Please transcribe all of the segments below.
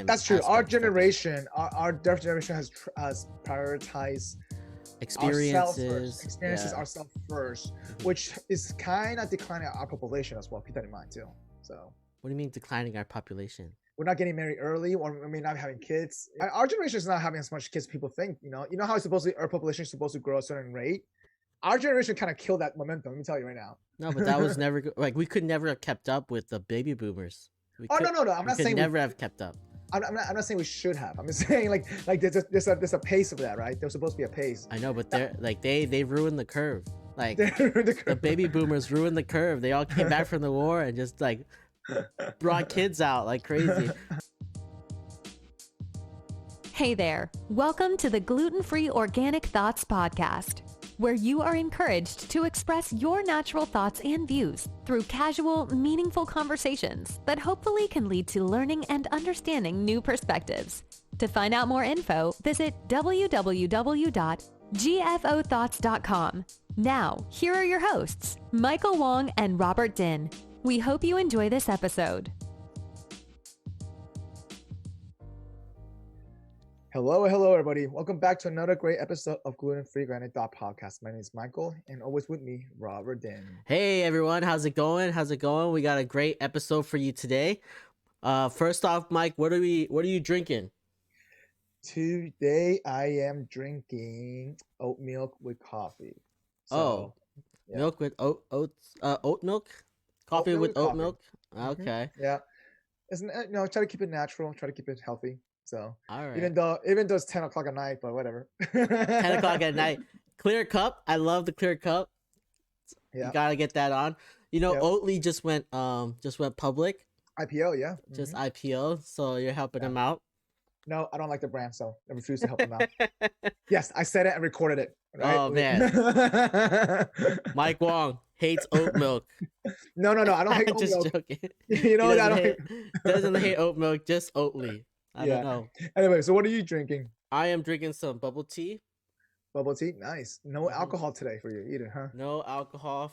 That's true. Our aspects of it. generation, our generation has prioritized ourselves first, Experiences. experiences Yeah. ourselves first, Mhm. which is kind of declining our population as well. Keep that in mind too. So What do you mean declining our population? we're not getting married early, or I mean, not having kids. Our generation is not having as much kids as people think. You know how it's supposed to, our population is supposed to grow a certain rate. Our generation kind of killed that momentum. Let me tell you right now. No, but that was never like we could never have kept up with the baby boomers. We Oh could no, I'm we not could saying never have kept up. I'm not saying we should have. I'm just saying like there's a pace of that, right? There's supposed to be a pace. I know, but they're like they ruined the curve. Like The the baby boomers ruined the curve. They all came back from the war and just like brought kids out like crazy. Hey there, welcome to the Gluten-Free Organic Thoughts podcast, where you are encouraged to express your natural thoughts and views through casual, meaningful conversations that hopefully can lead to learning and understanding new perspectives. To find out more info, visit www.gfOThoughts.com. Now, here are your hosts, Michael Wong and Robert Din. We hope you enjoy this episode. Hello, everybody. Welcome back to another great episode of Gluten-Free Organic Thought Podcast. My name is Michael, and always with me, Robert Din. Hey everyone, how's it going? We got a great episode for you today. First off, Mike, what are you drinking? Today, I am drinking oat milk with coffee. So, yeah. Milk with oat milk? Coffee milk with with oat coffee. milk? Okay. Yeah, isn't it, try to keep it natural, try to keep it healthy. So All right. even though it's 10 o'clock at night, but whatever. 10 o'clock at night. Clear cup. I love the clear cup. Yeah. You gotta get that on. You know, Yep. Oatly just went public. IPO, yeah. Just IPO, so you're helping them out. No, I don't like the brand, so I refuse to help them out. Yes, I said it and recorded it. Right? Oh man. Mike Wong hates oat milk. No, I don't hate oat Just milk. joking. You know that doesn't hate oat milk, just Oatly. I don't know. Anyway, so what are you drinking? I am drinking some bubble tea. Bubble tea, nice. No alcohol today for you either, huh? No alcohol.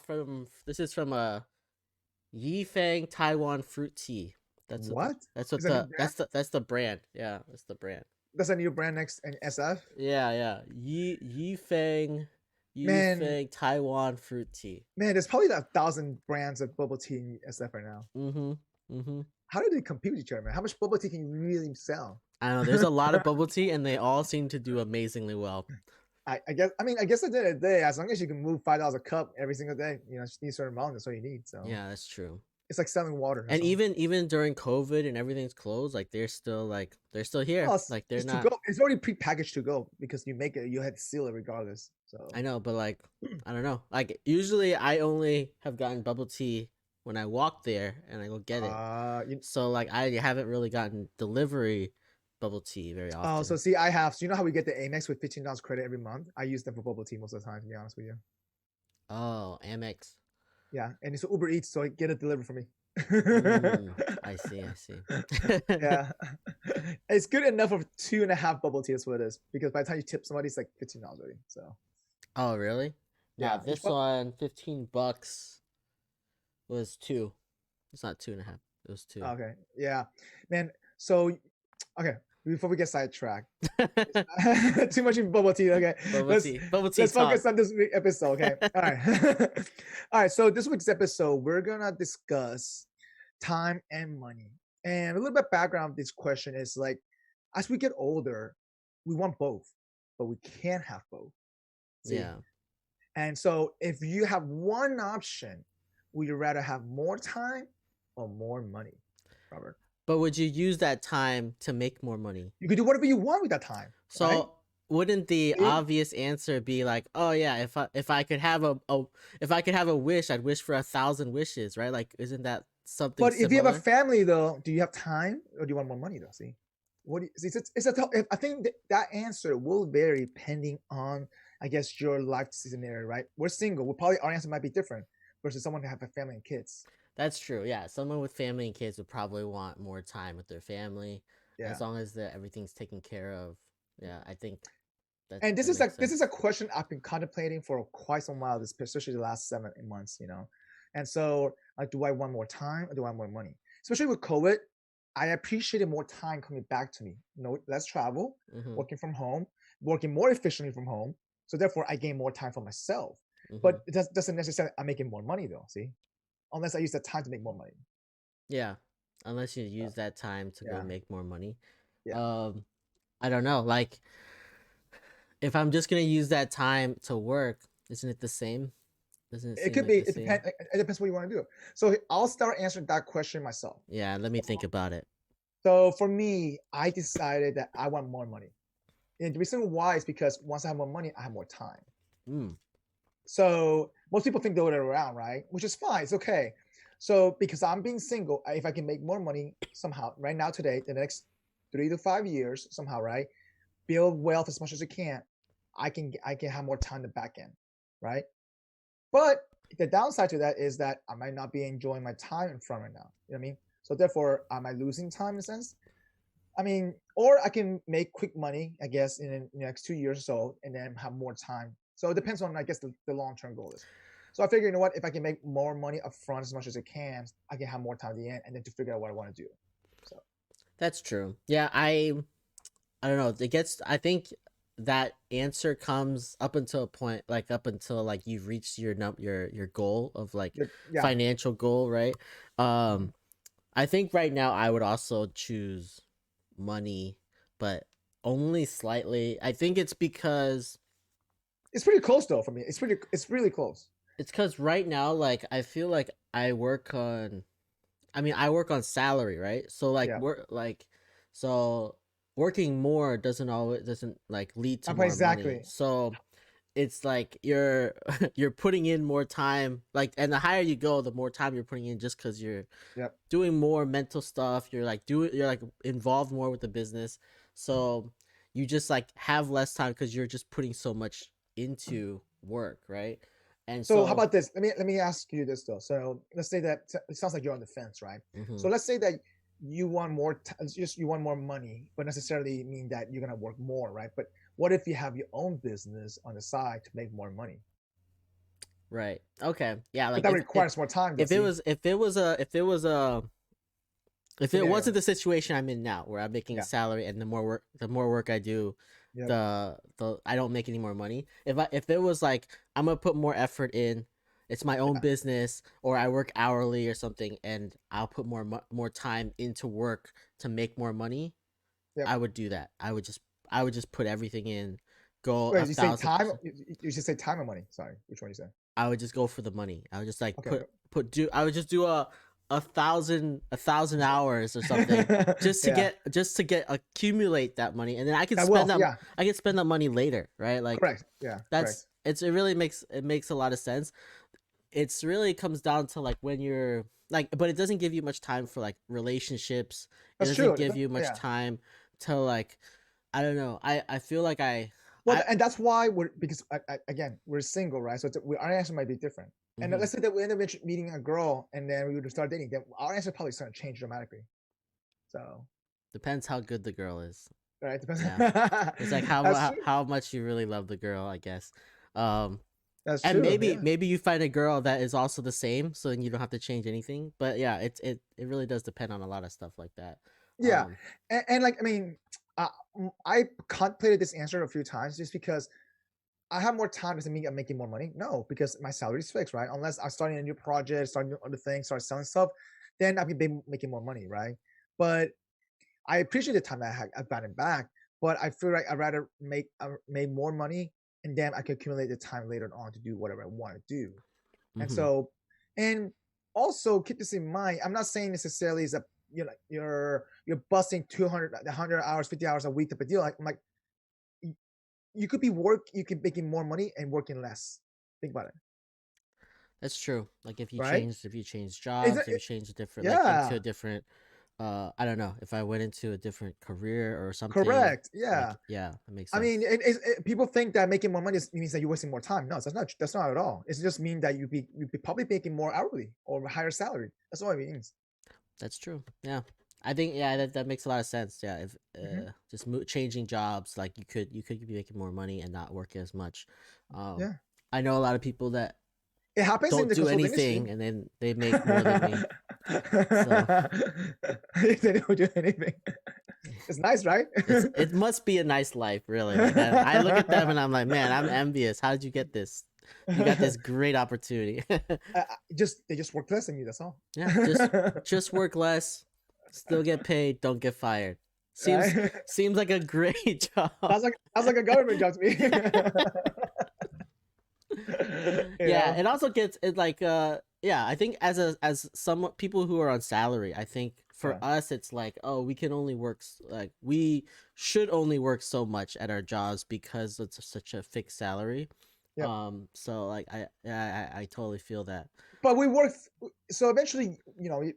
This is from a Yifeng Taiwan fruit tea. That's what that's the brand. Yeah, that's the brand. That's a new brand next in SF. Yeah. Yifeng Taiwan fruit tea. Man, there's probably 1,000 brands of bubble tea in SF right now. How do they compete with each other, man? How much bubble tea can you really sell? I don't know. There's a lot of bubble tea, and they all seem to do amazingly well. I guess at the end of the day, as long as you can move $5 a cup every single day, just need a certain amount. That's all you need. So yeah, that's true. It's like selling water. And even during COVID and everything's closed, like they're still here. Well, like they're not. To go. It's already prepackaged to go because you make it. You had to seal it regardless. So I know, but like I don't know. Like usually, I only have gotten bubble tea when I walk there and I go get it. So like I haven't really gotten delivery bubble tea very often. Oh, so see, I have. So you know how we get the Amex with $15 credit every month? I use them for bubble tea most of the time, to be honest with you. Oh, Amex. Yeah, and it's Uber Eats, so I get it delivered for me. I see. Yeah, it's good enough for 2.5 bubble tea. That's what it is. Because by the time you tip somebody, it's like $15 already. So. Oh really? Yeah. This one, $15 was 2. It's not 2.5. It was 2. Okay. Yeah, man. So, okay. Before we get sidetracked, too much in bubble tea. Okay, bubble tea. Let's focus on this week's episode. Okay, all right, all right. So this week's episode, we're gonna discuss time and money. And a little bit of background of this question is like, as we get older, we want both, but we can't have both. See? Yeah. And so, if you have one option, would you rather have more time or more money, Robert? But would you use that time to make more money? You could do whatever you want with that time. So right? Wouldn't the obvious answer be like, oh yeah, if I could have a wish, I'd wish for 1,000 wishes, right? Like, isn't that something? But similar? if you have a family, though, do you have time or do you want more money, though? See, I think that answer will vary depending on, I guess, your life scenario, right? We're single. Our answer might be different versus someone who have a family and kids. That's true. Yeah, someone with family and kids would probably want more time with their family. Yeah. As long as everything's taken care of. Yeah, I think. And this is a question I've been contemplating for quite some while, especially the last 7 months. And so, like, do I want more time or do I want more money? Especially with COVID, I appreciated more time coming back to me. Less travel, Mm-hmm. working from home, working more efficiently from home. So therefore, I gain more time for myself. Mm-hmm. But it doesn't necessarily I'm making more money though. See, unless I use that time to make more money. Yeah, unless you use that time to go Yeah. make more money. Yeah. I don't know. Like, if I'm just gonna use that time to work, isn't it the same? Doesn't it It seem could like be. the same? It depends what you want to do. So I'll start answering that question myself. Yeah, let me think about it. So for me, I decided that I want more money. And the reason why is because once I have more money, I have more time. Mm. So most people think the other way around, right? Which is fine. It's okay. So because I'm being single, if I can make more money somehow right now, today, the next 3 to 5 years, somehow, right? Build wealth as much as I can. I can have more time to back end, right? But the downside to that is that I might not be enjoying my time in front right now. You know what I mean? So therefore, am I losing time in a sense? I mean, or I can make quick money, I guess, in the next 2 years or so, and then have more time. So it depends on, I guess, the long-term goal is. So I figure, you know what, if I can make more money upfront as much as I can have more time at the end, and then to figure out what I want to do. So That's true. Yeah, I don't know. It gets. I think that answer comes up until a point, like up until like you've reached your your goal of like yeah, financial goal, right? I think right now I would also choose money, but only slightly. I think it's because it's pretty close though for me. It's really close. it's because right now, like I feel like I work on. I mean, I work on salary, right? So like Yeah, so working more doesn't like lead to more money. exactly. So it's like you're you're putting in more time, like, and the higher you go, the more time you're putting in, just because you're Yep. doing more mental stuff. You're like involved more with the business, so you just like have less time because you're just putting so much into work, right? And So how so about this? Let me ask you this though. So let's say that it sounds like you're on the fence, right? mhm. So let's say that you want more, just you want more money, but necessarily mean that you're gonna work more, right? But what if you have your own business on the side to make more money? Right. Okay. Yeah. But Like that requires more time, though. if it See? was if it Scenario. wasn't the situation I'm in now, where I'm making a Yeah. salary and the more work I do, Yep. the I don't make any more money. If it was like I'm gonna put more effort in, it's my own Yeah. business, or I work hourly or something, and I'll put more time into work to make more money. Yep. I would do that. I would just put everything in, go Wait, you say 1,000%. time? You should say time or money. Sorry, which one you say? I would just go for the money. I would just like Okay. I would just do a thousand hours or something, Yeah. just to get accumulate that money, and then I can That spend wealth. that Yeah. I can spend that money later, right? Like Correct. Yeah. that's Correct. it really makes a lot of sense. It's really comes down to like when you're like, but it doesn't give you much time for like relationships. It That's doesn't true. give you much Yeah. time to like, I don't know. I feel like Well, I and that's why because again, we're single, right? So our answer might be different. And mhm. let's say that we end up meeting a girl and then we would start dating, then our answer probably is going to change dramatically. So, Depends how good the girl is. right? Depends. Yeah. It's like That's true. how much you really love the girl, I guess. Um, That's and true. Yeah. maybe you find a girl that is also the same, so then you don't have to change anything. But yeah, it really does depend on a lot of stuff like that. Yeah. And like, I mean, uh, I contemplated this answer a few times just because I have more time doesn't mean I'm making more money. No, because my salary is fixed, right? Unless I'm starting a new project, starting new other things, start selling stuff, then I'll be making more money, right? But I appreciate the time that I've gotten back, but I feel like I'd rather make more money and then I can accumulate the time later on to do whatever I want to do. And Mm-hmm. so, and also keep this in mind. I'm not saying necessarily is that you're busting 200, 100 hours, 50 hours a week type of deal. Like I'm like, you could be making more money and working less. Think about it, That's true. Like right? if you change Is jobs, it, if you change a different like into yeah, a different I don't know, if I went into a different career or something, correct. like Yeah. yeah, that makes I mean, sense. people think that making more money means that you're wasting more time. No, that's not at all. It just means that you be probably making more hourly or higher salary. That's all it means. That's true. Yeah. I think yeah, that makes a lot of sense. Yeah, if Hmm. just changing jobs, like you could be making more money and not working as much. Yeah, I know a lot of people that it happens in don't the do consulting industry. anything and then they make more than me. So they don't do anything. It's nice, right? it must be a nice life, really. Like I look at them and I'm like, man, I'm envious. How did you get this? You got this great opportunity. They just work less than you. That's all. Yeah, just work less, still get paid, don't get fired. Seems Right? seems like a great job. Sounds like a government job to me. Yeah, it also gets it like yeah, I think as some people who are on salary, I think for us it's like, oh, we can only work like we should only work so much at our jobs because it's such a fixed salary. Yep. So like I totally feel that. But we work so eventually,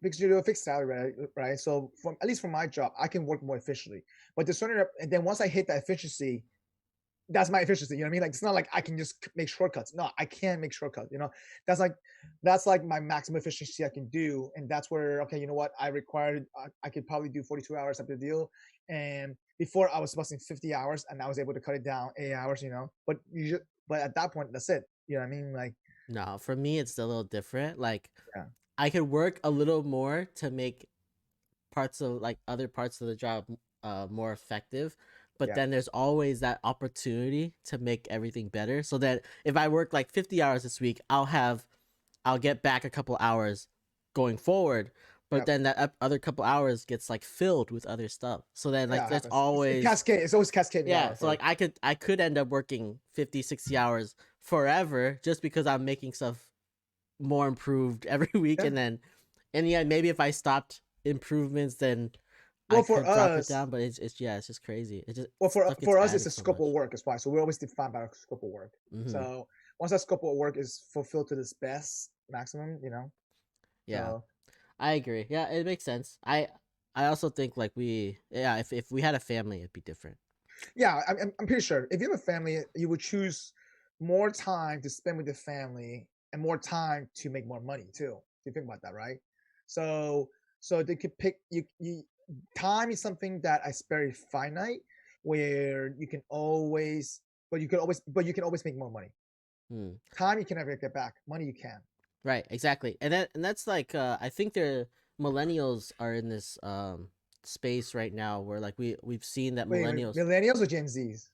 because you do a fixed salary, right? So from at least for my job, I can work more efficiently. But the certain and then once I hit that efficiency, that's my efficiency. You know what I mean? Like it's not like I can just make shortcuts. No, I can't make shortcuts. That's like my maximum efficiency I can do, and that's where okay, you know what? I could probably do 42 hours after the deal, and before I was supposed to 50 hours, and I was able to cut it down 8 hours. But at that point, that's it. You know what I mean? Like No, for me it's a little different. Like yeah, I could work a little more to make parts of like other parts of the job more effective, but yeah, then there's always that opportunity to make everything better, so that if I work like 50 hours this week, I'll get back a couple hours going forward, but yeah, then that other couple hours gets like filled with other stuff, so then like yeah. It that's happens. It's always cascade. It's always cascading yeah, down. so like I could end up working 50, 60 hours forever just because I'm making stuff more improved every week, Yeah. and yeah, maybe if I stopped improvements, then I Well, for could drop it us, down. But it's just crazy. It just well stuff gets for us, it's added a so scope much. of work. Is why. So we always define by our scope of work. Hmm. So once that scope of work is fulfilled to this best maximum. Yeah, So I agree. Yeah, it makes sense. I also think like if we had a family, it'd be different. yeah, I'm pretty sure if you have a family, you would choose more time to spend with the family and more time to make more money too. If you think about that, right? So they could pick you. Time is something that is very finite, where you can always, but you can always make more money. Hmm. Time you can never get back. Money you can. Right, exactly. And that's like I think the millennials are in this space right now where like we've seen that Wait, millennials. millennials or Gen Zs?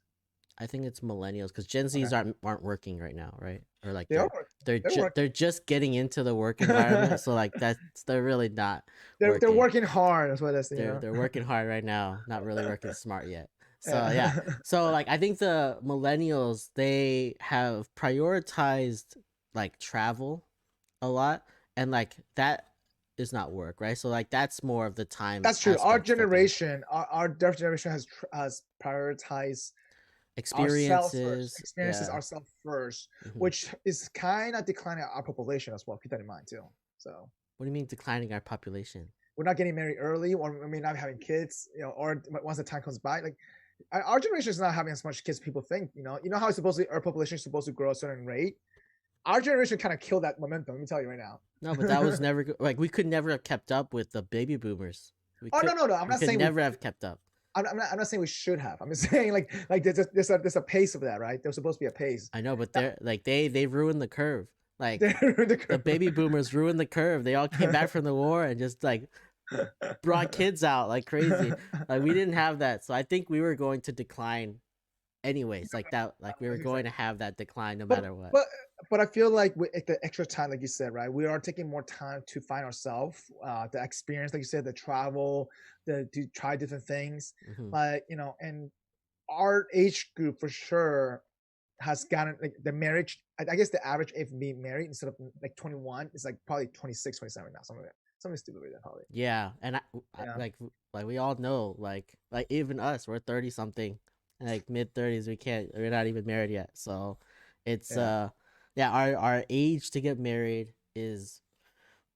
I think it's millennials because Gen Okay, Zs aren't working right now, right? Or like they are working. They're working. they're just getting into the work environment, so like they're really not They're working. working hard. That's what I say. They're working hard right now, not really working smart yet. So yeah, Yeah. so like I think the millennials, they have prioritized like travel a lot, and like that is not work, right? So like that's more of the time That's true. aspect for them. Our generation has prioritized ourselves first, Experiences, experiences yeah. ourselves first, Hmm. which is kind of declining our population as well. Keep that in mind too. So What do you mean declining our population? we're not getting married early, or I mean, not having kids, or once the time comes by, like our generation is not having as much kids as people think. You know how it's supposedly our population is supposed to grow a certain rate. Our generation kind of killed that momentum. Let me tell you right now. No, but that was never like we could never have kept up with the baby boomers. We Oh could no, I'm we not could saying we. never have kept up. I'm not saying we should have. I'm just saying like there's a pace of that, right? There's supposed to be a pace. I know, but That, they're like they ruined the curve. Like the baby the boomers ruined the curve. They all came back from the war and just like brought kids out like crazy. Like we didn't have that. So I think we were going to decline anyways. Like that, like we were going to have that decline no but matter what. but but I feel like with the extra time, like you said, right? We are taking more time to find ourselves, the experience, like you said, the travel, the to try different things. Hmm. But and our age group for sure has gotten like the marriage. I guess the average age of being married instead of like 21 is like probably 26, 27 now. Something stupid like that probably. Yeah, and Yeah, like we all know like even us, we're 30 something, like mid 30s. We're not even married yet. So it's yeah. yeah, our age to get married is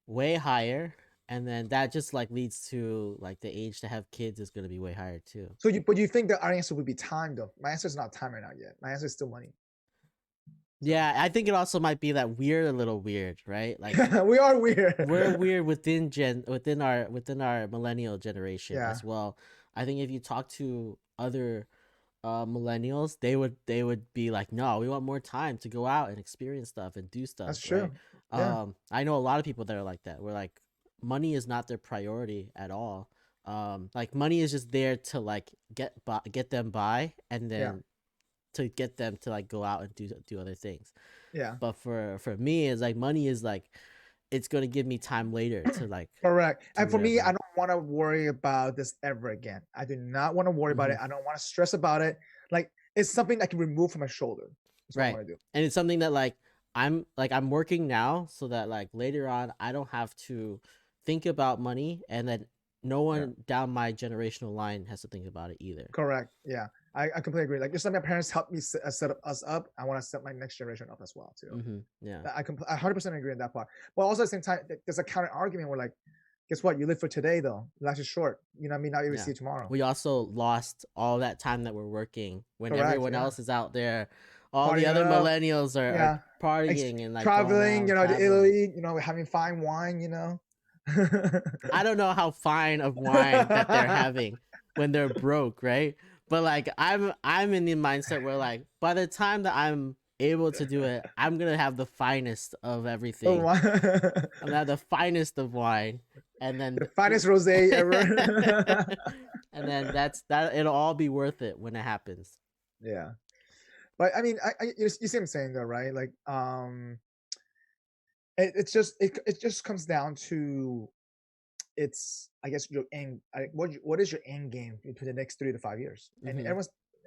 way higher, and then that just like leads to like the age to have kids is going to be way higher too. But you think that our answer would be time though? My answer is not time right now yet. My answer is still money. So Yeah, I think it also might be that we're a little weird, right? Like we are weird. we're weird within our millennial generation Yeah, as well. I think if you talk to other millennials, they would be like, no, we want more time to go out and experience stuff and do stuff, that's right? true. Yeah, I know a lot of people that are like that. We're like, money is not their priority at all. Like money is just there to like get them by, and then to get them to like go out and do other things. Yeah. But for me, it's like money is like, it's gonna give me time later to like correct. And for whatever. me, I don't want to worry about this ever again. I do not want to worry about it. I don't want to stress about it. Like it's something I can remove from my shoulder. That's what I want to do. And it's something that like I'm working now so that like later on I don't have to think about money, and then no one down my generational line has to think about it either. Correct. Yeah. I completely agree. Like just like my parents helped me set us up, I want to set my next generation up as well too. Yeah. I 100% agree on that part. But also at the same time, there's a counter argument where like, guess what? You live for today though. Life is short. You know what I mean? Not even see you tomorrow. We also lost all that time that we're working when everyone else is out there. All Partying the other millennials are partying and like traveling, you know, to Italy, you know, having fine wine, you know. I don't know how fine of wine that they're having when they're broke, right? But like I'm in the mindset where like by the time that I'm able to do it, I'm gonna have the finest of everything. I'm gonna have the finest of wine, and then the finest rosé ever. And then that it'll all be worth it when it happens. Yeah, but I mean, you see what I'm saying though, right? Like, it just comes down to, it's, I guess, your end. What is your end game for the next 3 to 5 years? And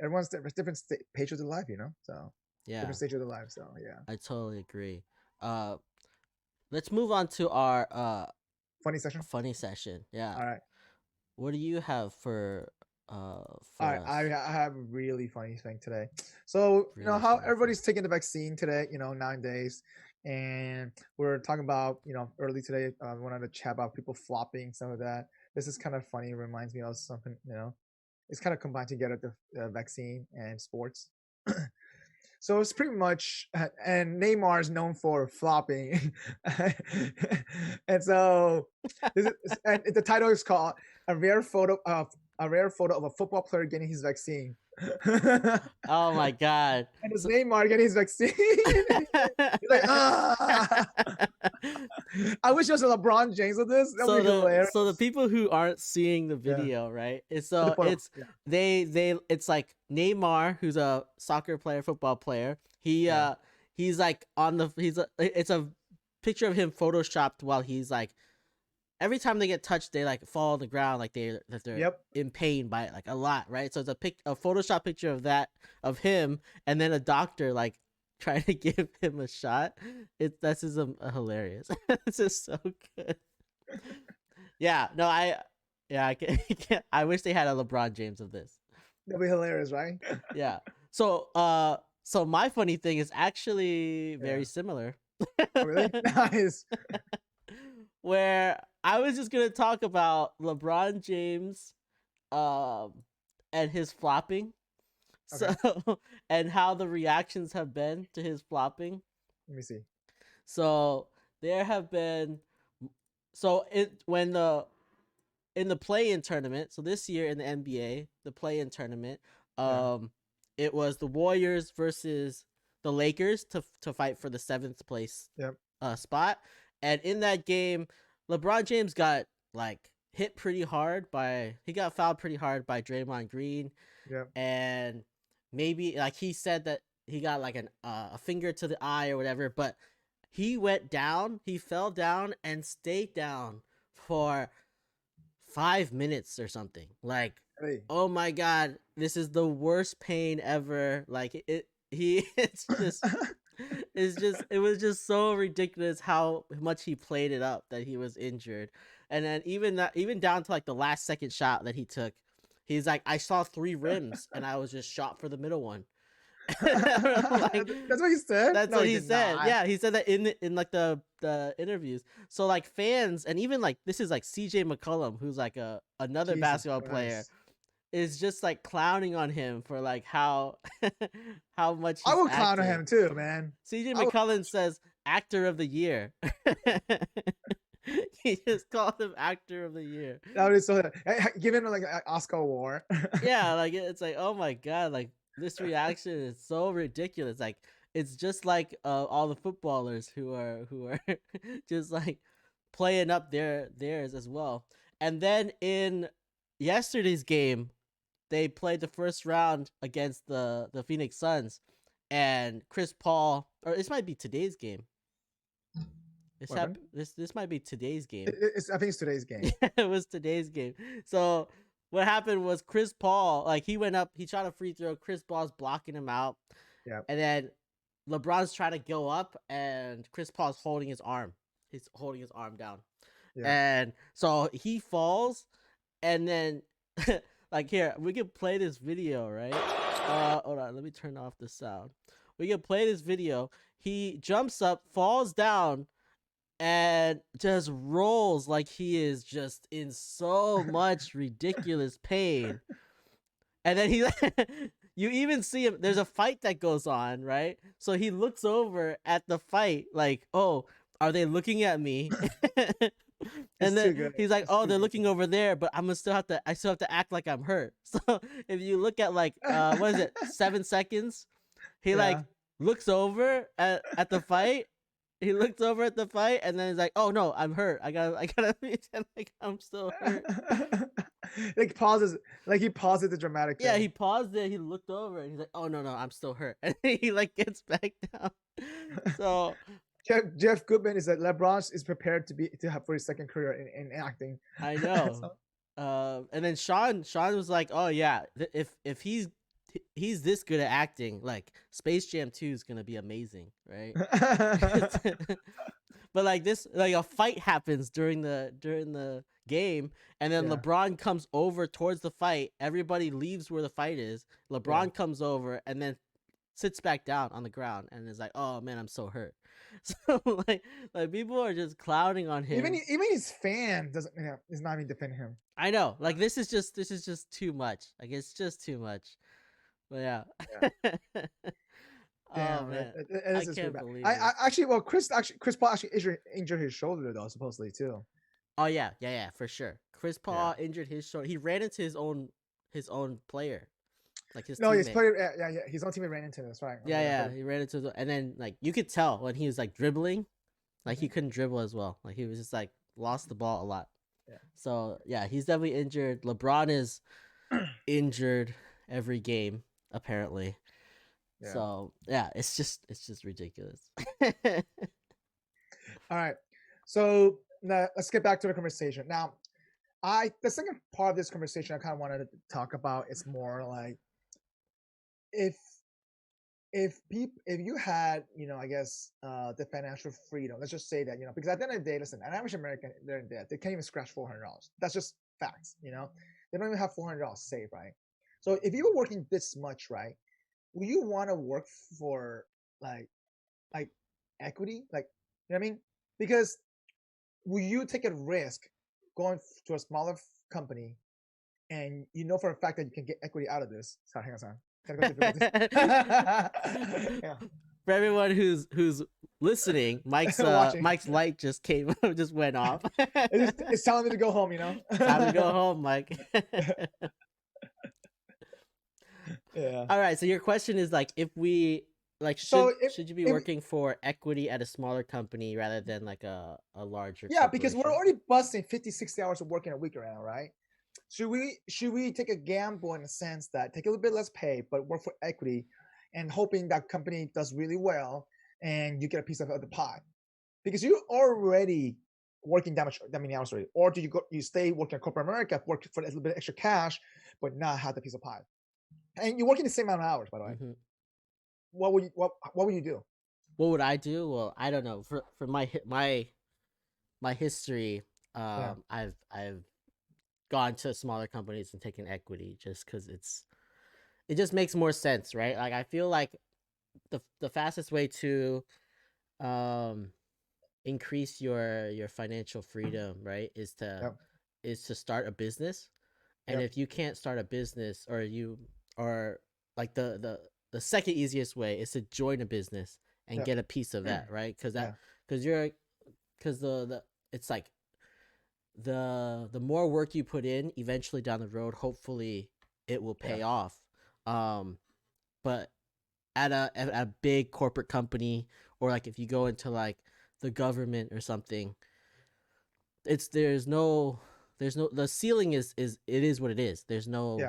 everyone's different pages of life, you know. So different stage of their life. So yeah, I totally agree. Let's move on to our funny session. Funny session. Yeah. All right. What do you have for I have a really funny thing today. So you know how everybody's taking the vaccine today, you know, 9 days. And we're talking about, you know, early today, we wanted to chat about people flopping, some of that. This is kind of funny. It reminds me of something, you know, it's kind of combined together, the vaccine and sports. So it's pretty much, and Neymar is known for flopping. And so and the title is called a rare photo of a football player getting his vaccine. Oh my god! And his Neymar getting his vaccine. He's like, I wish it was LeBron James with this. That would be hilarious. So the people who aren't seeing the video, right? It's it's like Neymar, who's a soccer player, football player. He's like it's a picture of him photoshopped while he's like, every time they get touched, they like fall on the ground, like they're in pain by it, like a lot, right? So it's a Photoshop picture of that, of him, and then a doctor like trying to give him a shot. That's just hilarious. It's just so good. Yeah, no, I can't, I wish they had a LeBron James of this. That'd be hilarious, right? Yeah. So so my funny thing is actually very similar. Oh, really? Nice. Where I was just gonna talk about LeBron James, and his flopping, so and how the reactions have been to his flopping. Let me see. So there have been, in the play-in tournament. So this year in the NBA, the play-in tournament, it was the Warriors versus the Lakers to fight for the 7th place spot. And in that game, LeBron James got like hit pretty hard he got fouled pretty hard by Draymond Green. Yeah. And maybe like he said that he got like a finger to the eye or whatever, but he fell down and stayed down for 5 minutes or something. Like, oh my god, this is the worst pain ever. Like it's just it was just so ridiculous how much he played it up that he was injured. And then even down to like the last second shot that he took, he's like, I saw 3 rims and I was just shot for the middle one. Like, that's what he said. That's what he said. Not. Yeah, he said that in like the interviews. So like fans, and even like this is like CJ McCollum, who's like another basketball player, is just like clowning on him for like how much I would clown on him too, man. CJ McCollum says actor of the year. He just called him actor of the year. That was so give him like an Oscar award. Yeah, like it's like, oh my god, like this reaction is so ridiculous. Like it's just like all the footballers who are just like playing up theirs as well. And then in yesterday's game, they played the first round against the Phoenix Suns, and Chris Paul, or this might be today's game. This might be today's game. I think it's today's game. It was today's game. So what happened was Chris Paul, like he went up, he shot a free throw. Chris Paul's blocking him out. Yeah. And then LeBron's trying to go up, and Chris Paul's holding his arm. He's holding his arm down. Yeah. And so he falls, and then like here, we can play this video, right? Hold on, let me turn off the sound. We can play this video. He jumps up, falls down, and just rolls like he is just in so much ridiculous pain. And then he, you even see him, there's a fight that goes on, right? So he looks over at the fight like, oh, are they looking at me? And then he's like, oh, they're looking over there, but I still have to act like I'm hurt. So if you look at like, what is it, 7 seconds? He like looks over at the fight. He looks over at the fight, and then he's like, "Oh no, I'm hurt. I gotta pretend like I'm still hurt." He pauses the dramatic thing. Yeah, he paused it. He looked over, and he's like, "Oh no, I'm still hurt." And he like gets back down. So Jeff Goodman is that LeBron is prepared to have for his second career in acting. I know. So, and then Sean was like, "Oh yeah, if he's this good at acting, like Space Jam 2 is gonna be amazing, right?" But like this, like a fight happens during the game, and then LeBron comes over towards the fight. Everybody leaves where the fight is. LeBron comes over and then sits back down on the ground and is like, "Oh man, I'm so hurt." So like people are just clowning on him. Even his fan is not even defending him. I know, like this is just too much. Like it's just too much. But yeah. Damn, oh man, I can't believe it. Chris Paul actually injured his shoulder though, supposedly too. Oh yeah, for sure. Chris Paul injured his shoulder. He ran into his own player, like his teammate. His player, his own teammate ran into him. That's right. He ran into and then like you could tell when he was like dribbling, like he couldn't dribble as well. Like he was just like lost the ball a lot. Yeah. So yeah, he's definitely injured. LeBron is injured every game apparently. Yeah. So yeah, it's just ridiculous. All right, so now let's get back to the conversation. Now, the second part of this conversation I kind of wanted to talk about is more like if you had, I guess the financial freedom. Let's just say that, because at the end of the day, listen, an average American, they're in debt. They can't even scratch $400. That's just facts. They don't even have $400 saved, right? So if you were working this much, right, will you want to work for like equity? Like, you know what I mean? Because will you take a risk going to a smaller company and for a fact that you can get equity out of this? Sorry, hang on. Yeah. For everyone who's listening, Mike's light just went off. It's telling me to go home, Time to go home, Mike. Yeah. All right. So your question is like, if we like, should you be working for equity at a smaller company rather than like a larger? Yeah, because we're already busting 50, 60 hours of working a week right now, right? Should we take a gamble in a sense that take a little bit less pay, but work for equity, and hoping that company does really well and you get a piece of the pie? Because you're already working that many hours already, or do you stay working at corporate America, work for a little bit extra cash, but not have the piece of pie? And you're working the same amount of hours, by the way. Mm-hmm. What would you do? What would I do? Well, I don't know. For my history, I've gone to smaller companies and taken equity just because it just makes more sense, right? Like I feel like the fastest way to increase your financial freedom, right, is to start a business. And if you can't start a business, or like the second easiest way is to join a business and get a piece of that, right? Because it's like the more work you put in, eventually down the road, hopefully it will pay off. But at a big corporate company, or like if you go into like the government or something, there's no the ceiling is it is what it is. There's no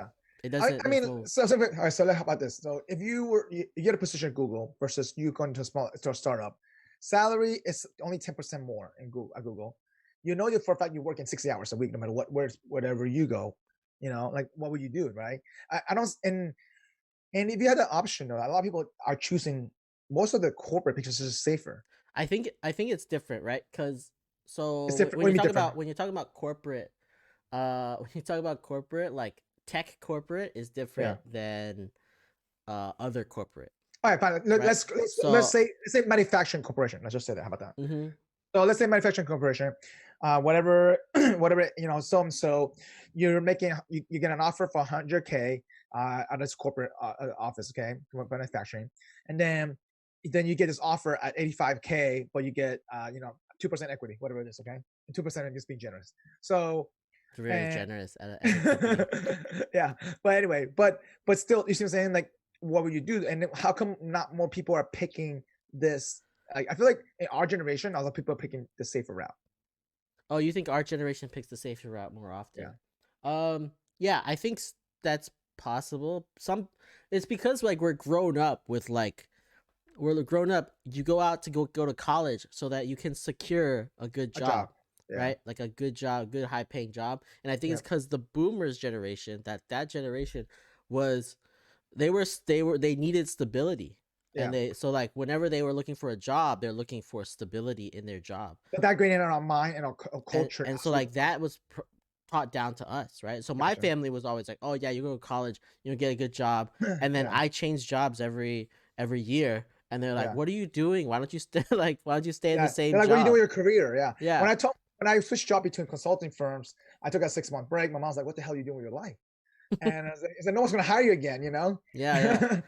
it doesn't. I mean, no, so all right. So how about this? So if you get a position at Google versus you going to a startup, salary is only 10% more in Google. At Google, you know for a fact you're working 60 hours a week, no matter whatever you go. You know, like what would you do, right? I don't. And if you had the option, though, a lot of people are choosing most of the corporate because it's just safer. I think it's different, right? Because It's so different. when What do you you mean talk different? about corporate, when you talk about corporate, like tech corporate is Yeah. different than other corporate. All right, fine. Right. Let's say manufacturing corporation. Let's just say that. How about that? Mm-hmm. So let's say manufacturing corporation, whatever, you know, so and so, you're making you get an offer for 100K at this corporate office, okay, for manufacturing, and then you get this offer at 85K, but you get 2% equity, whatever it is, okay, 2% and just being generous. So It's very generous at a company. yeah, but anyway, but still, you see what I'm saying? Like, what would you do? And how come not more people are picking this? I feel like in our generation, a lot of people are picking the safer route. Oh, you think our generation picks the safer route more often? Yeah. Yeah, I think that's possible. It's because like we're grown up with like we're grown up. You go out to go to college so that you can secure a good job. Yeah. Right? Like a good job, good high paying job. And I think it's Yep. because the boomers generation, that generation was they needed stability. Yeah. And so like whenever they were looking for a job, they're looking for stability in their job. But that grained in our mind and our culture. And so like that was taught down to us, right? So my family was always like, oh yeah, you go to college, you get a good job. And then I changed jobs every year. And they're like, what are you doing? Why don't you stay why don't you stay in the same like, job? what are you doing with your career? Yeah. Yeah. When I switched job between consulting firms, I took a 6-month break. My mom's like, what the hell are you doing with your life? And I said, no one's going to hire you again, you know? Yeah.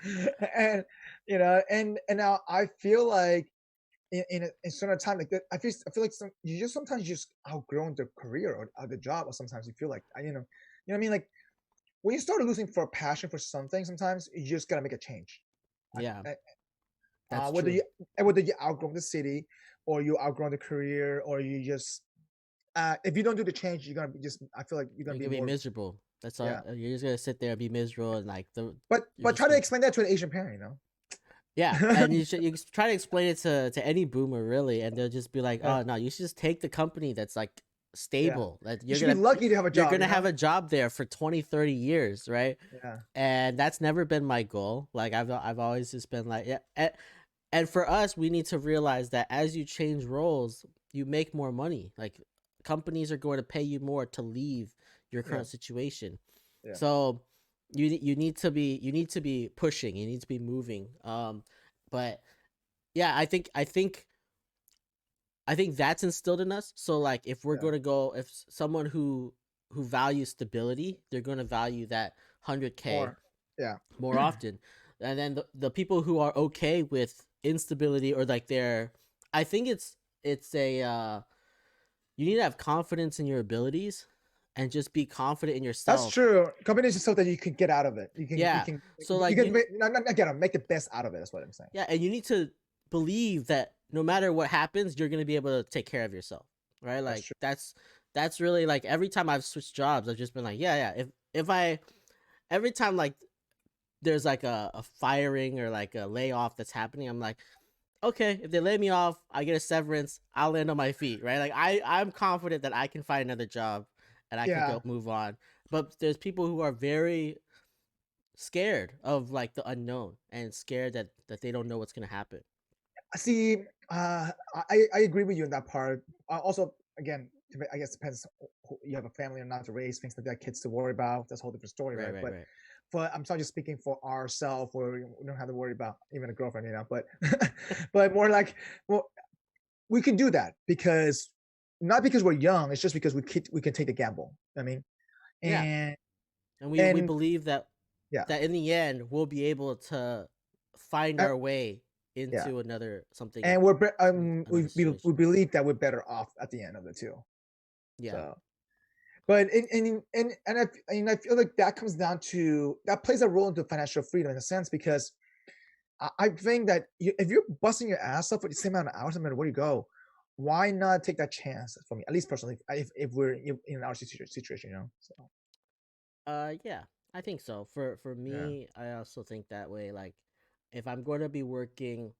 And, you know, and now I feel like in a certain time, like that, I feel like sometimes you just outgrown the career or the job, or sometimes you feel like, you know what I mean? Like when you start losing for a passion for something, sometimes you just got to make a change. Yeah. That's whether you outgrow the city or you outgrow the career, or you just if you don't do the change, you're gonna be I feel like you're gonna be miserable. That's all. You're just gonna sit there and be miserable and like But try to explain that to an Asian parent, you know. Yeah, and you try to explain it to any boomer really, and they'll just be like, oh no, you should just take the company that's like stable. Like you should be lucky to have a job. You're gonna have a job there for 20, 30 years, right? Yeah. And that's never been my goal. Like I've always just been like, yeah. And for us, we need to realize that as you change roles, you make more money. Like companies are going to pay you more to leave your current situation. Yeah. So you need to be pushing. You need to be moving. But yeah, I think that's instilled in us. So like if we're going to go, if someone who values stability, they're going to value that 100K more often. And then the people who are okay with instability or like I think it's a you need to have confidence in your abilities and just be confident in yourself. That's true. Confidence is so that you can get out of it. You can so like you can make the best out of it. That's what I'm saying. Yeah, and you need to believe that no matter what happens, you're gonna be able to take care of yourself, right? Like that's really like every time I've switched jobs, I've just been like, if I every time like there's like a firing or like a layoff that's happening, I'm like, okay, if they lay me off, I get a severance, I'll land on my feet, right? Like I'm confident that I can find another job and I can go move on. But there's people who are very scared of like the unknown and scared that they don't know what's gonna happen. See, I agree with you in that part. Also, again, I guess it depends you have a family or not to raise, things like that, kids to worry about. That's a whole different story, right? But I'm not just speaking for ourselves, where we don't have to worry about even a girlfriend, you know. But but more like, well, we can do that because not because we're young. It's just because we can take the gamble. I mean, and we believe that that in the end we'll be able to find our way into another something. And we believe that we're better off at the end of it too. Yeah. So, but I feel like that comes down to that plays a role into financial freedom in a sense, because I think that if you're busting your ass up for the same amount of hours, no matter where you go, why not take that chance for me? At least personally, if we're in our situation, you know. So Yeah, I think so. For yeah, me, I also think that way. Like, if I'm going to be working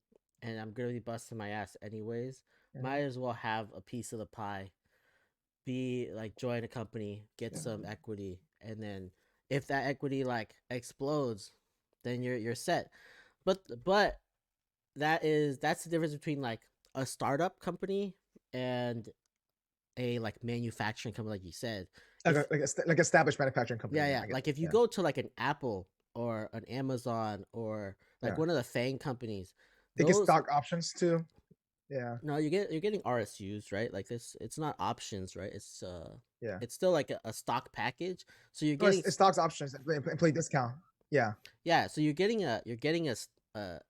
and I'm going to be busting my ass anyways, hmm might as well have a piece of the pie. Be like join a company, get yeah, some equity, and then if that equity like explodes, then you're set. But that's the difference between like a startup company and a like manufacturing company, like you said. If like established manufacturing company. Yeah, Yeah, yeah. I get Like that. if you Yeah, go to like an Apple or an Amazon or like yeah. one of the FANG companies, They get those stock options too. Yeah, no, you're getting RSUs, right? Like this, it's not options, right? yeah. It's still like a stock package. So you're No, getting it's stocks options, employee discount. Yeah, yeah. So you're getting a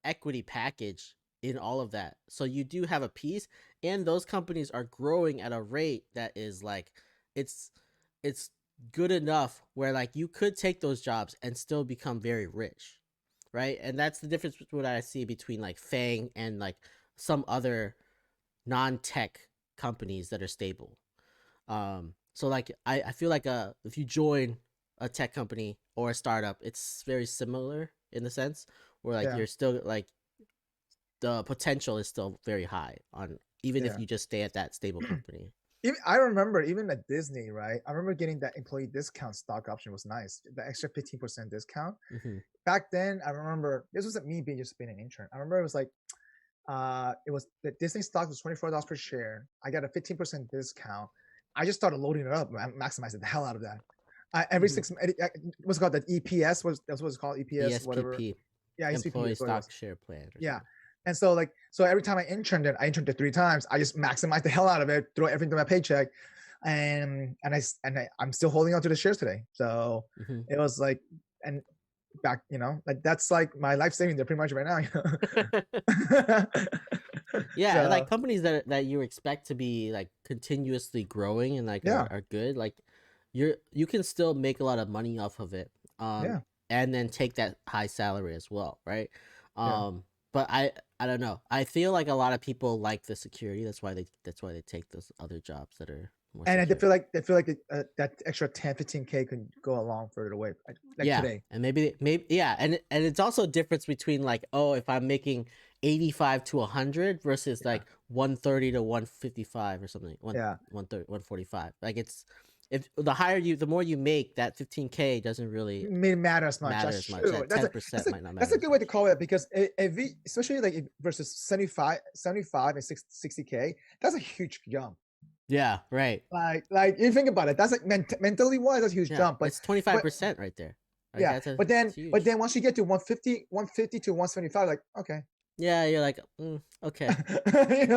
equity package in all of that. So you do have a piece, and those companies are growing at a rate that is like it's it's good enough where like you could take those jobs and still become very rich, right? And that's the difference between what I see between like Fang and like some other non-tech companies that are stable. So like I feel like if you join a tech company or a startup, it's very similar in the sense where like yeah, you're still like the potential is still very high on even if yeah. you just stay at that stable company. Even I remember even at Disney, right? I remember getting that employee discount stock option was nice. The extra 15% discount. Mm-hmm. Back then, I remember this wasn't me being just being an intern. I remember it was like it was the Disney stock was $24 per share. I got a 15% discount. I just started loading it up, maximizing the hell out of that. Every Mm-hmm. 6 what's it called, that EPS was that's what it's called, EPS whatever. ESPP, Yeah, SPP employee is what it stock was. share plan or Yeah. something. And so like every time I interned it 3 times. I just maximized the hell out of it, throw everything to my paycheck, I'm still holding on to the shares today. So Mm-hmm. it was like, and back, like that's like my life saving there pretty much right now. Yeah, and like So companies that you expect to be like continuously growing and like yeah, are good, like you can still make a lot of money off of it. yeah, And then take that high salary as well, right? yeah. But I don't know. I feel like a lot of people like the security. That's why they take those other jobs that are more And I secure. feel like that extra 10, 15K could go a long further way, like Yeah, today. and maybe yeah, and it's also a difference between like, oh, if I'm making 85 to 100 versus Yeah, like 130 to 155 or something, yeah. 130 145. Like it's if the higher you, the more you make, that 15K doesn't really May matter as much. matter That's as much. true. That 10% might not That's matter a as good way much. to call it, because especially like versus 75 and 60K, that's a huge jump. Yeah, right. Like you think about it, that's like mentally wise, that's a huge Yeah, jump. it's But 25% right there. Like yeah, that's but huge. then once you get to 150 to 175, like okay, Yeah, you're like, okay. like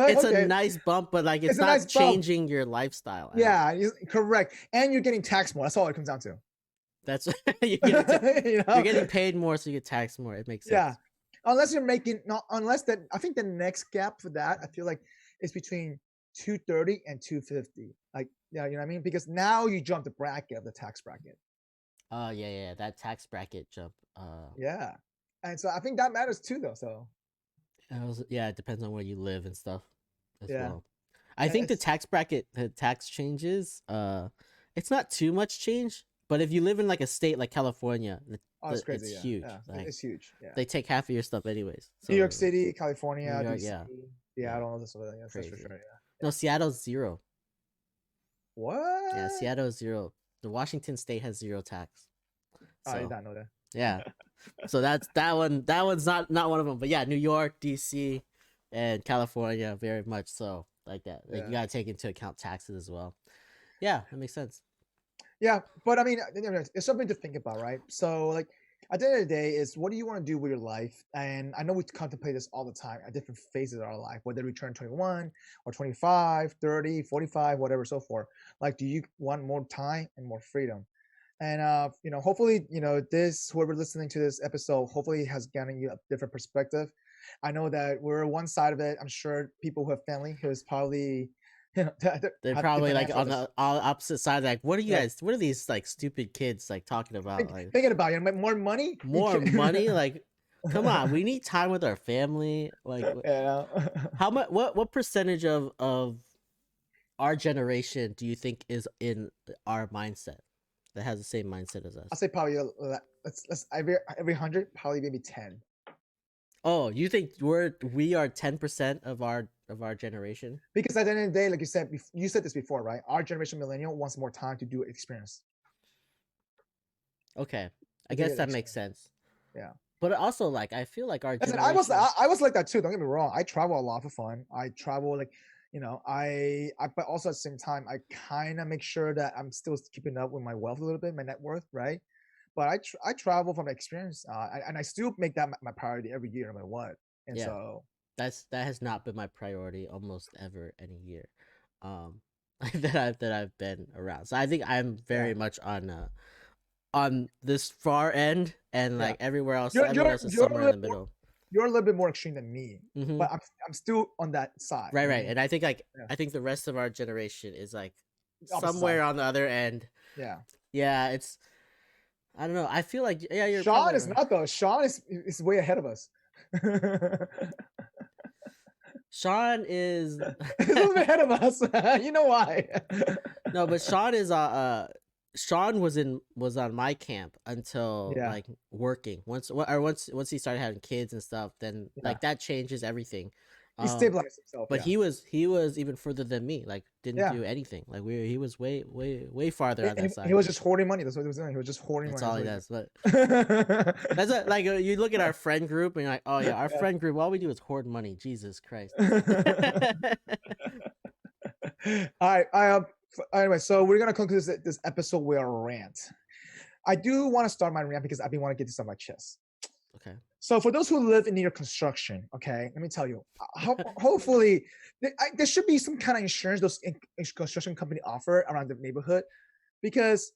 It's a okay, nice bump, but like it's it's a nice not bump. changing your lifestyle at all. Yeah, correct. And you're getting taxed more. That's all it comes down to. That's you're getting know? paid more, so you get taxed more. It makes Yeah. sense. Unless you're making not unless that I think the next gap for that, I feel like, is between 230 and 250. Like, yeah, you know what I mean? Because now you jump the bracket of the tax bracket. Yeah, that tax bracket jump. Yeah. And so I think that matters too though. So Yeah, it depends on where you live and stuff as yeah. well. I think the It's tax bracket, the tax changes, it's not too much change, but if you live in like a state like California, it's it's crazy, yeah. huge. Yeah. Like It's huge. Yeah. they take half of your stuff anyways. New York So City, New California, York, DC. yeah, Yeah, I yeah, don't know this over there. Yes, that's for crazy. sure. Yeah. No, Seattle's zero. Yeah, What? Seattle's zero. The Washington State has zero tax. I did So not know that. yeah, so that's that one. That one's not one of them. But yeah, New York, DC, and California, very much so like that. Like you Yeah. gotta take into account taxes as well. Yeah, that makes sense. Yeah, but I mean, it's something to think about, right? So, like, at the end of the day, is what do you want to do with your life? And I know we contemplate this all the time at different phases of our life, whether we turn 21 or 25, 30, 45, whatever, so forth. Like, do you want more time and more freedom? And hopefully, this whoever listening to this episode, hopefully has given you a different perspective. I know that we're one side of it. I'm sure people who have family who is probably They're have probably different like on answers. the all opposite side. Like, what are you Yeah. guys? What are these like stupid kids like talking about? Like Thinking about it, more money. more money? Like Come on, we need time with our family. Like, how much? What percentage of our generation do you think is in our mindset that has the same mindset as us? I'll say probably let's every 100, probably maybe 10. Oh, you think we are 10% of our generation? Because at the end of the day, like you said this before, right? Our generation millennial wants more time to do experience. Okay, I guess that makes sense. Yeah, but also like I feel like our listen, generation. I was like that too. Don't get me wrong. I travel a lot for fun. I travel like, you know, but also at the same time, I kind of make sure that I'm still keeping up with my wealth a little bit, my net worth, right? But I travel from experience, and I still make that my priority every year, no matter what. And Yeah. so that has not been my priority almost ever any year, that I've been around. So I think I'm very much on this far end, and like everywhere else, everyone else is somewhere in the middle. You're a little bit more extreme than me, Mm-hmm. but I'm still on that side. Right, right. And I think I think the rest of our generation is like Opposite somewhere side. on the other end. Yeah. Yeah, it's I don't know. I feel like you're Sean is right. not though. Sean is way ahead of us. Sean is He's a little bit ahead of us. You know why? No, but Sean is Sean was on my camp until like working. Once he started having kids and stuff, then like that changes everything. He stabilized himself. But he was even further than me. Like didn't do anything. Like he was way farther on that side. He was just hoarding money. That's what he was doing. He was just hoarding That's money. all he does. But that's what, like you look at our friend group and you're like, oh yeah, our friend group. All we do is hoard money. Jesus Christ. All right. Anyway, so we're gonna conclude this episode with a rant. I do want to start my rant because I've been wanting to get this on my chest. Okay. So for those who live in near construction, okay, let me tell you, hopefully there should be some kind of insurance those construction company offer around the neighborhood, because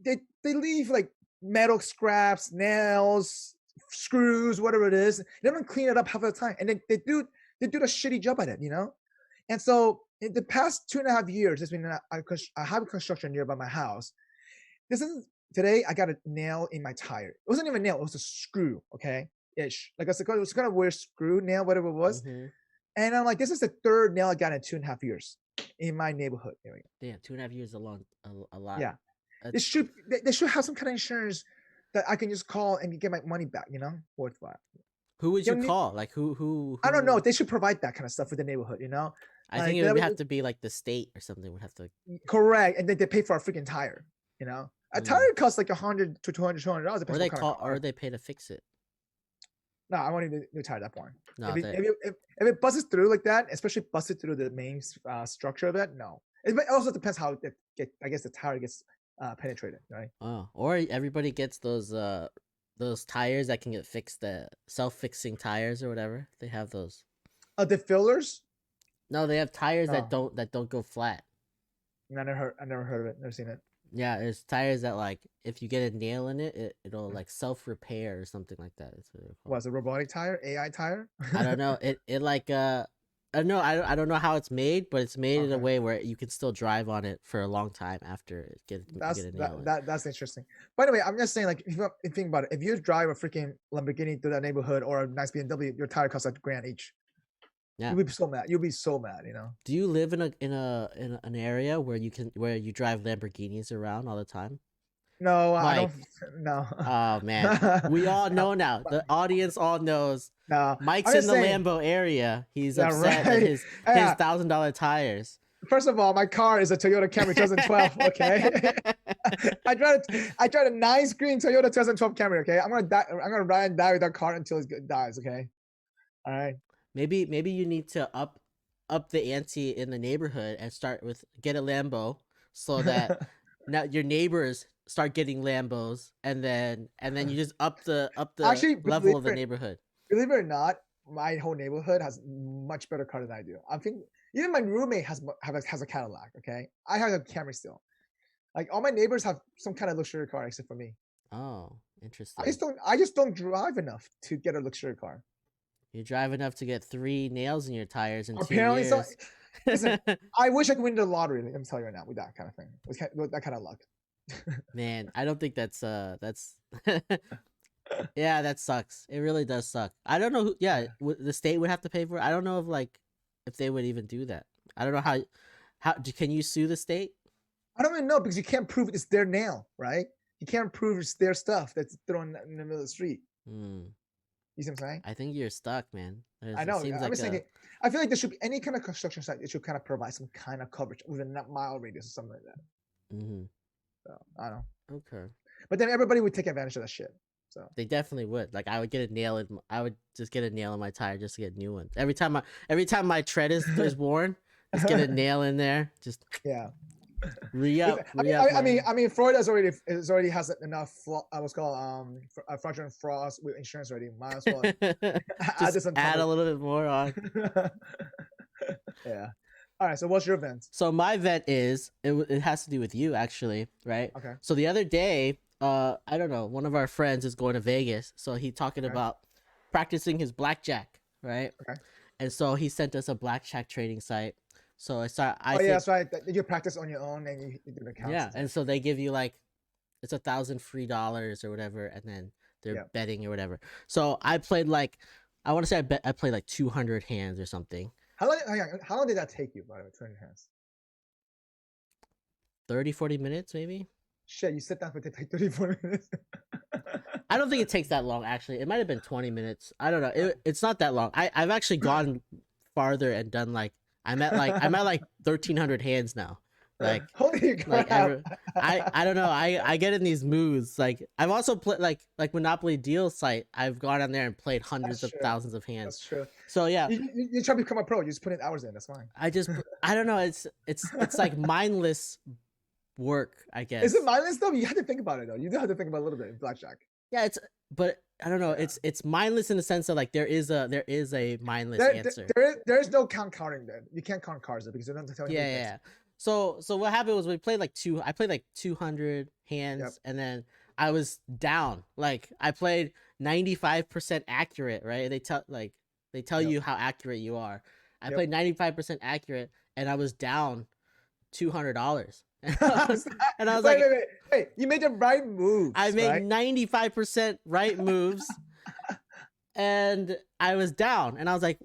they leave like metal scraps, nails, screws, whatever it is. They don't clean it up half of the time, and they do a shitty job at it, you know. And so in the past 2.5 years, there's been a heavy construction nearby my house. Today I got a nail in my tire. It wasn't even a nail, it was a screw, okay? Ish. Like it was kind of weird screw nail, whatever it was. Mm-hmm. And I'm like, this is the third nail I got in 2.5 years in my neighborhood area. Damn, 2.5 years is a lot. Yeah. They should have some kind of insurance that I can just call and get my money back, you know? Worthwhile. Who would you call? Like who? I don't know. They should provide that kind of stuff for the neighborhood, you know? I think it would have to be like the state or something would have to. Correct. And then they pay for a freaking tire, you know? A tire costs like $100 to $200. Or they pay to fix it. No, I want a new tire at that point. No, if it busts through like that, especially busted through the main structure of it, no. It also depends how I guess the tire gets penetrated, right? Oh, or everybody gets those tires that can get fixed, the self-fixing tires or whatever. They have those. The fillers? No, they have tires that don't go flat. I never heard of it. Never seen it. Yeah, there's tires that like if you get a nail in it, it'll like self-repair or something like that. That's what they're called. What's a robotic tire? AI tire? I don't know. It like I don't know. I don't know how it's made, but it's made in a way where you can still drive on it for a long time after it get a nail. That's interesting. By the way, I'm just saying, like, if you think about it, if you drive a freaking Lamborghini through that neighborhood or a nice BMW, your tire costs like $1,000 each. Yeah. You'll be so mad. You'll be so mad, you know. Do you live in an area where you drive Lamborghinis around all the time? No, Mike. I don't. No. Oh man, we all know now. The audience all knows. No, Mike's in the Lambo area. He's upset at his $1,000 tires. First of all, my car is a Toyota Camry 2012. Okay, I drive a nice green Toyota 2012 Camry. Okay, I'm gonna ride and die with that car until it dies. Okay, all right. Maybe you need to up the ante in the neighborhood and get a Lambo so that now your neighbors start getting Lambos, and then you just up the level of the neighborhood. Believe it or not, my whole neighborhood has much better car than I do. I think even my roommate has a Cadillac. Okay, I have a Camry still. Like all my neighbors have some kind of luxury car except for me. Oh, interesting. I just don't drive enough to get a luxury car. You drive enough to get 3 nails in your tires in 2 years. So, listen, I wish I could win the lottery. Let me tell you right now, with that kind of thing, with that kind of luck. Man, I don't think that's Yeah, that sucks. It really does suck. I don't know who. Yeah, Yeah. the state would have to pay for it. I don't know if they would even do that. I don't know how can you sue the state? I don't even know because you can't prove it's their nail, right? You can't prove it's their stuff that's thrown in the middle of the street. Hmm. You see what I'm saying? I think you're stuck, man. I It know. seems I'm like just thinking. I feel like there should be any kind of construction site. It should kind of provide some kind of coverage within that mile radius or something like that. Mhm. So I don't know. Okay. But then everybody would take advantage of that shit. So They definitely would. Like I would get a nail in. I would just get a nail in my tire just to get a new one. Every time my tread is worn, just get a nail in there. Just yeah. re up. I mean, Florida's already has enough. What's called fraudulent frauds with insurance already. Might as well just add a little bit more on. Yeah. All right. So what's your event? So my event is it has to do with you actually, right? Okay. So the other day, I don't know, one of our friends is going to Vegas, so he talking about practicing his blackjack, right? Okay. And so he sent us a blackjack trading site. So I saw. Yeah, that's right. You practice on your own and you do the counts. Yeah, and so they give you like it's $1,000 free or whatever, and then they're betting or whatever. So I played like I want to say I played like 200 hands or something. How long did that take you, by the way, 200 hands? 30-40 minutes maybe. Shit, you sit down for like 30-40 minutes. I don't think it takes that long actually. It might have been 20 minutes. I don't know. It's not that long. I've actually gone farther and done like I'm at like 1,300 hands now. Like holy crap. I don't know. I get in these moods. Like I've also played like Monopoly Deal site. I've gone on there and played hundreds of thousands of hands. That's true. So yeah, you try to become a pro. You just put in hours in. That's fine. I don't know. It's like mindless work. I guess. Is it mindless though? You have to think about it though. You do have to think about it a little bit in blackjack. Yeah, but I don't know. Yeah. It's mindless in the sense that like there is a mindless answer. There is no counting there. You can't count cards though because they don't tell you. Yeah. So what happened was I played like 200 hands and then I was down. Like I played 95% accurate, right? They tell you how accurate you are. I played 95% accurate and I was down $200. And I was wait, you made the right moves. I made 95% right moves and I was down and I was like,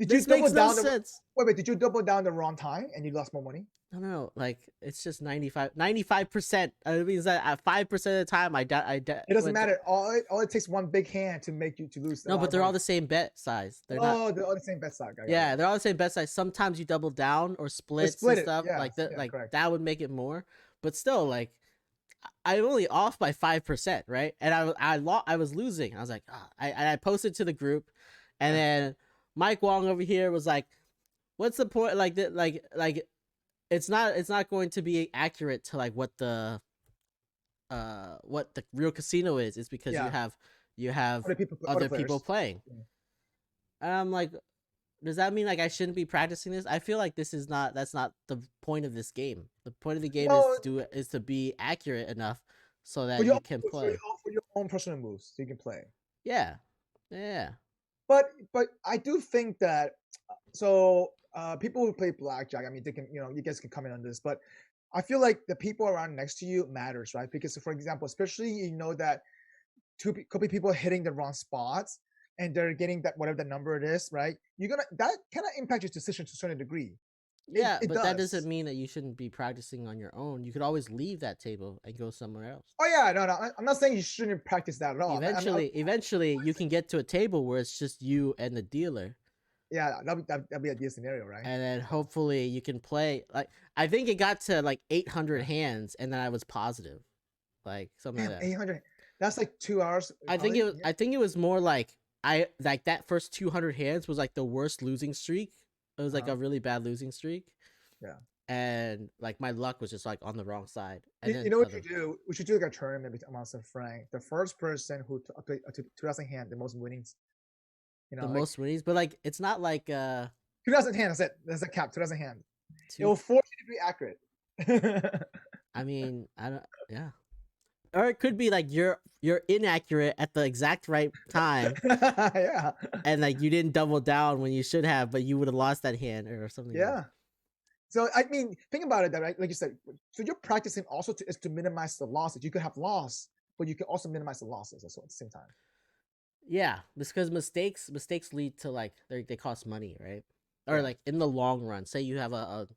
this makes no sense. Wait, did you double down the wrong time and you lost more money? No, like it's just 95%. It means that at 5% of the time I it doesn't matter. All it takes one big hand to make you to lose. No, but they're all the same bet size. They're all the same bet size. Yeah, they're all the same bet size. Sometimes you double down or split and stuff like that. Like correct. That would make it more. But still, like I'm only off by 5%, right? And I was losing. I was like, I posted to the group, and then Mike Wong over here was like, "What's the point? Like that? Like it's not going to be accurate to like what the real casino is. It's because you have other people playing." Yeah. And I'm like, does that mean like I shouldn't be practicing this? I feel like that's not the point of this game. The point of the game is to be accurate enough so that you can play for your own personal moves, so you can play. Yeah. But I do think that people who play blackjack, I mean, they can, you guys can comment on this, but I feel like the people around next to you matters, right? Because for example, especially that could be people hitting the wrong spots and they're getting that whatever the number it is, right? That kind of impact your decision to a certain degree. Yeah, but that doesn't mean that you shouldn't be practicing on your own. You could always leave that table and go somewhere else. Oh yeah, no, I'm not saying you shouldn't practice that at all. Eventually, you can get to a table where it's just you and the dealer. Yeah, that'd be a deal scenario, right? And then hopefully you can play. Like I think it got to like 800 hands, and then I was positive, like something like that. 800. That's like 2 hours. I think it was more like that first 200 hands was like the worst losing streak. It was like a really bad losing streak. Yeah. And like my luck was just like on the wrong side. And you know what you do? We should do like a tournament amongst Frank. The first person who played 2,000 hand, the most winnings. The most winnings, but like it's not like 2,000 hand. That's a cap. 2,000 hand. It will force you to be accurate. I mean, I don't. Yeah. Or it could be like you're inaccurate at the exact right time. Yeah. And like you didn't double down when you should have, but you would have lost that hand or something. Yeah. Like. So I mean, think about it, that right? Like you said, so you're practicing also is to minimize the losses. You could have lost but you can also minimize the losses as well at the same time. Yeah, because mistakes lead to like they cost money, right? Or like in the long run, say you have a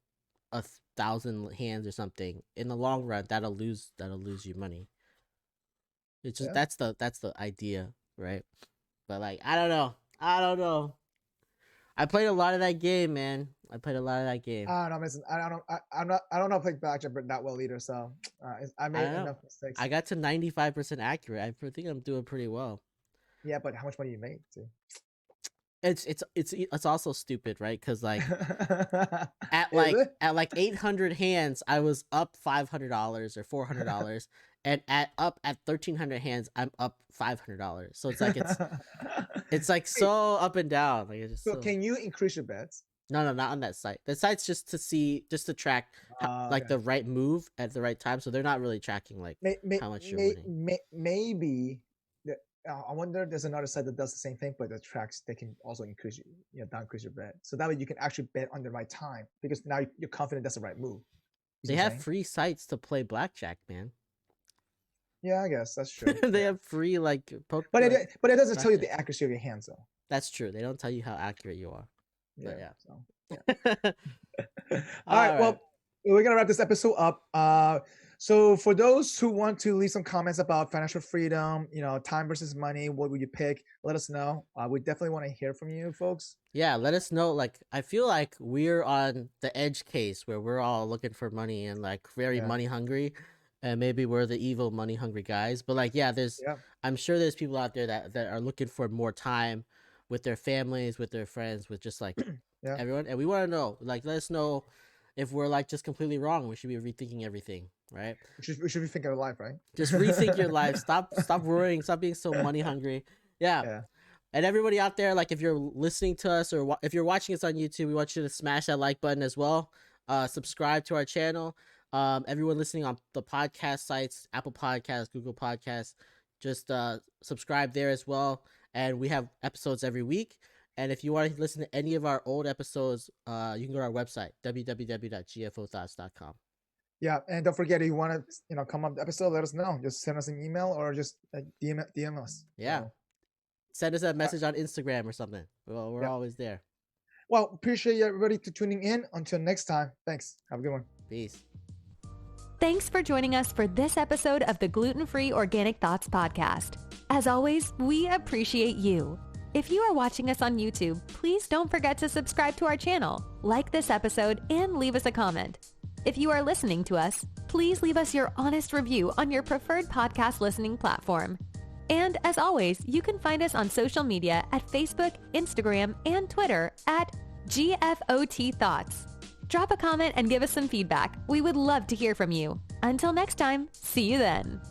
1,000 hands or something. In the long run, that'll lose you money. It's just that's the idea, right? But like I don't know. I played a lot of that game, man. I don't know. Listen, I don't know how to play blackjack, but not well either. So I made enough mistakes. I got to 95% accurate. I think I'm doing pretty well. Yeah, but how much money you made too? It's also stupid, right? Because like at like 800 hands, I was up $500 or $400, and at 1,300 hands, I'm up $500. So it's like it's like so up and down. Like it's just can you increase your bets? No, not on that site. The site's just to track like the right move at the right time. So they're not really tracking like how much you're winning. Maybe. I wonder there's another site that does the same thing, but the tracks they can also increase increase your bet. So that way you can actually bet on the right time because now you're confident that's the right move. They have free sites to play blackjack, man. Yeah, I guess that's true. They have free like poker. But it doesn't tell you the accuracy of your hands though. That's true. They don't tell you how accurate you are. Yeah. All right. Well, we're gonna wrap this episode up. So for those who want to leave some comments about financial freedom, time versus money, what would you pick? Let us know. We definitely want to hear from you folks. Yeah, let us know. Like, I feel like we're on the edge case where we're all looking for money and like very money hungry, and maybe we're the evil money hungry guys. But like, I'm sure there's people out there that are looking for more time with their families, with their friends, with just like everyone. And we want to know, like, let us know if we're like just completely wrong. We should be rethinking everything, right? We should be thinking of life, right? Just rethink your life. Stop worrying. Stop being so money hungry. Yeah. And everybody out there, like if you're listening to us or if you're watching us on YouTube, we want you to smash that like button as well. Subscribe to our channel. Everyone listening on the podcast sites, Apple Podcasts, Google Podcasts, just subscribe there as well. And we have episodes every week. And if you want to listen to any of our old episodes, you can go to our website, www.gfothoughts.com. Yeah, and don't forget, if you want to, come up the episode, let us know. Just send us an email or just DM us. Yeah, send us a message on Instagram or something. Well, we're always there. Well, appreciate everybody for tuning in. Until next time, thanks. Have a good one. Peace. Thanks for joining us for this episode of the Gluten-Free Organic Thoughts podcast. As always, we appreciate you. If you are watching us on YouTube, please don't forget to subscribe to our channel, like this episode, and leave us a comment. If you are listening to us, please leave us your honest review on your preferred podcast listening platform. And as always, you can find us on social media at Facebook, Instagram, and Twitter at GFOThoughts. Drop a comment and give us some feedback. We would love to hear from you. Until next time, see you then.